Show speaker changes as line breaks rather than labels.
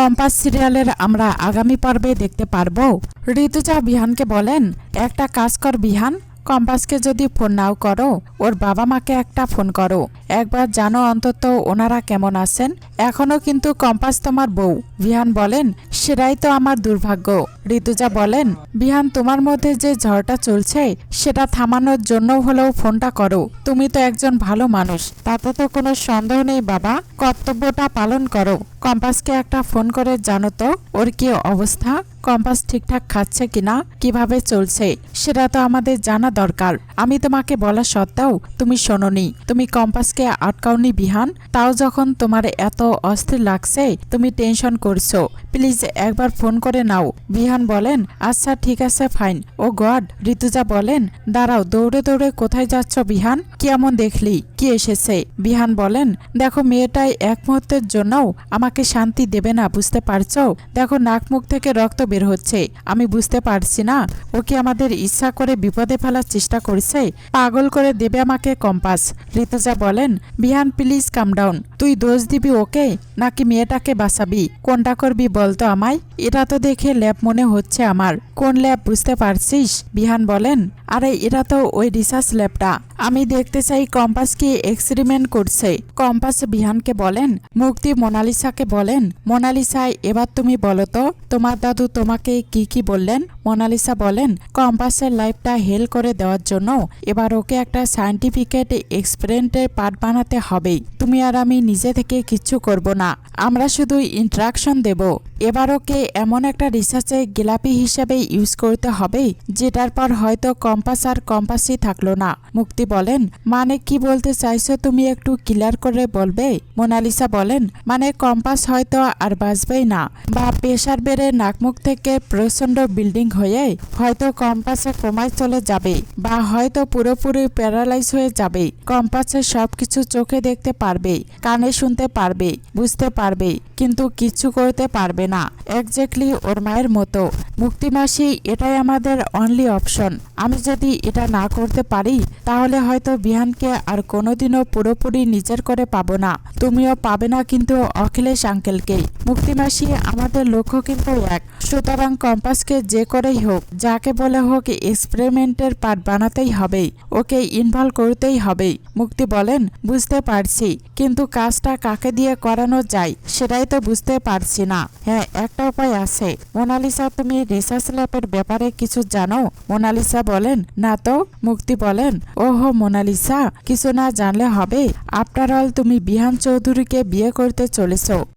Compass সিরিয়ালের আমরা আগামী পর্বে দেখতে পারবো। ঋতুজা বিহানকে বলেন, একটা কাজ কর বিহান, কম্পাসকে যদি ফোন নাও করো, ওর বাবা মাকে একটা ফোন করো, একবার জানো অন্তত ওনারা কেমন আছেন। এখনো কিন্তু কম্পাস তোমার বউ। বিহান বলেন, সেটাই তো আমার দুর্ভাগ্য। ঋতুজা বলেন, বিহান তোমার মধ্যে যে ঝড়টা চলছে সেটা থামানোর জন্য হলেও ফোনটা করো। তুমি তো একজন ভালো মানুষ, তাতে তো কোনো সন্দেহ নেই বাবা, কর্তব্যটা পালন করো। কম্পাসকে একটা ফোন করে জানো তো ওর কি অবস্থা, কম্পাস ঠিকঠাক খাচ্ছে কিনা, কিভাবে চলছে, সেটা তো আমাদের জানা দরকার। আমি তোমাকে বলা সত্ত্বেও তুমি শোনোনি, তুমি কম্পাসকে আটকাওনি বিহান। তাও যখন তোমার এত অস্থির লাগছে, তুমি টেনশন করছো, প্লিজ একবার ফোন করে নাও। বিহান বলেন, আচ্ছা ঠিক আছে ফাইন। ও গড। ঋতুজা বলেন, দাঁড়াও, দৌড়ে দৌড়ে কোথায় যাচ্ছ বিহান, কি এমন দেখলি, কি এসেছে? বিহান বলেন, দেখো মেয়েটাই এক মুহূর্তের জন্যও আমাকে শান্তি দেবে না, বুঝতে পারছো? দেখো নাক মুখ থেকে রক্ত বের হচ্ছে, আমি বুঝতে পারছি না ও কি আমাদের ইচ্ছা করে বিপদে ফেলার চেষ্টা করছে, পাগল করে দেবে আমাকে কম্পাস। ঋতুজা বলেন, বিহান প্লিজ কাম ডাউন, তুই দোষ দিবি ওকে নাকি মেয়েটাকে বাঁচাবি, কোনটা করবি বলতো আমায়? এটা তো দেখে ল্যাব মনে হচ্ছে আমার। কোন ল্যাব বুঝতে পারছিস? বিহান বলেন, আরে এটা তো ওই রিসার্চ ল্যাবটা, আমি দেখতে চাই কম্পাস কি এক্সপেরিমেন্ট করছে। কম্পাস বিহানকে বলেন, মুক্তি মোনালিসাকে বলেন, মোনালিসা এবার তুমি বলো তো তোমার দাদু তোমাকে কি কি বললেন? মোনালিসা বলেন, কম্পাসের লাইফটা হেল করে দেওয়ার জন্য এবার ওকে একটা সায়েন্টিফিকেট এক্সপেরিমেন্টের পার্ট বানাতে হবে। তুমি আর আমি নিজে থেকে কিচ্ছু করব না, আমরা শুধু ইন্ট্রাকশন দেব। এবার ওকে এমন একটা রিসার্চে গেলাপি হিসেবে ইউজ করতে হবে যেটার পর হয়তো কম্পাস আর কম্পাসই থাকলো না। মুক্তি বলেন, মানে কি বলতে চাইছো তুমি একটু ক্লিয়ার করে বলবে? মোনালিসা বলেন, মানে কম্পাস হয়তো আর বাঁচবেই না, বা প্রেশার বেড়ে নাকমুখ থেকে প্রচন্ড বিল্ডিং হয়ে হয়তো কম্পাসে কোমায় চলে যাবে, বা হয়তো পুরোপুরি প্যারালাইজ হয়ে যাবে। কম্পাসে সবকিছু চোখে দেখতে পারবে, কানে শুনতে পারবে, বুঝতে পারবে, কিন্তু কিচ্ছু করতে পারবে না, এক্স্যাক্টলি ওর মায়ের মতো। মুক্তিমাসি, এটাই আমাদের অনলি অপশন। আমি যদি এটা না করতে পারি তাহলে হয়তো বিহানকে আর কোনোদিনও পুরোপুরি নিজের করে পাবো না, তুমিও পাবে না কিন্তু অখিলেশ আঙ্কেলকে। মুক্তিমাসি, আমাদের লক্ষ্য কিন্তু এক, সুতরাং কম্পাসকে যে করেই হোক, যাকে বলে হোক, এক্সপেরিমেন্টের পার্ট বানাতেই হবে, ওকে ইনভলভ করতেই হবে। মুক্তি বলেন, বুঝতে পারছি, কিন্তু কাজটা কাকে দিয়ে করানো যায় সেটাই তো বুঝতে পারছি না। হ্যাঁ, একটা উপায় আছে। মোনালিসা, তুমি রিসার্চ ল্যাবের ব্যাপারে কিছু জানো? মোনালিসা বলেন, না তো। মুক্তি বলেন, ওহো মোনালিসা, কিছু না জানলে হবে, আফটার অল তুমি বিহান চৌধুরীকে বিয়ে করতে চলেছ।